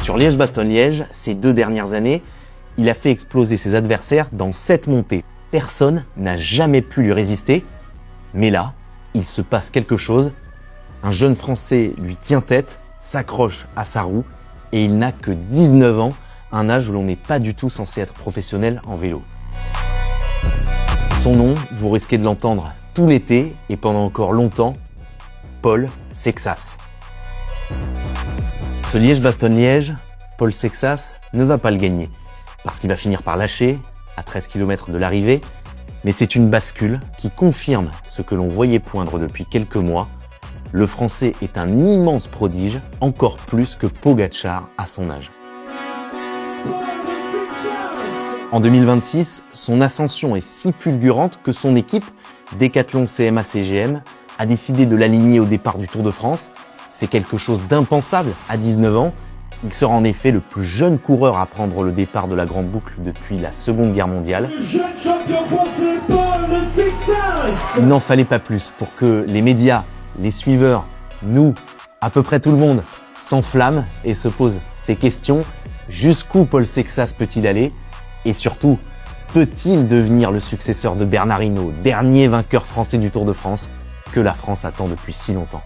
Sur Liège-Bastogne-Liège, ces 2 dernières années, il a fait exploser ses adversaires dans 7 montées. Personne n'a jamais pu lui résister, mais là, il se passe quelque chose. Un jeune Français lui tient tête, s'accroche à sa roue et il n'a que 19 ans, un âge où l'on n'est pas du tout censé être professionnel en vélo. Son nom, vous risquez de l'entendre tout l'été et pendant encore longtemps, Paul Sexas. Ce Liège-Bastogne-Liège, Paul Sexas ne va pas le gagner parce qu'il va finir par lâcher à 13 km de l'arrivée, mais c'est une bascule qui confirme ce que l'on voyait poindre depuis quelques mois. Le Français est un immense prodige, encore plus que Pogačar à son âge. En 2026, son ascension est si fulgurante que son équipe, Decathlon CMA-CGM, a décidé de l'aligner au départ du Tour de France. C'est quelque chose d'impensable à 19 ans. Il sera en effet le plus jeune coureur à prendre le départ de la Grande Boucle depuis la Seconde Guerre mondiale. Le jeune champion français, Paul Sexas. Il n'en fallait pas plus pour que les médias, les suiveurs, nous, à peu près tout le monde, s'enflamment et se posent ces questions. Jusqu'où Paul Sexas peut-il aller? Et surtout, peut-il devenir le successeur de Bernard Hinault, dernier vainqueur français du Tour de France, que la France attend depuis si longtemps?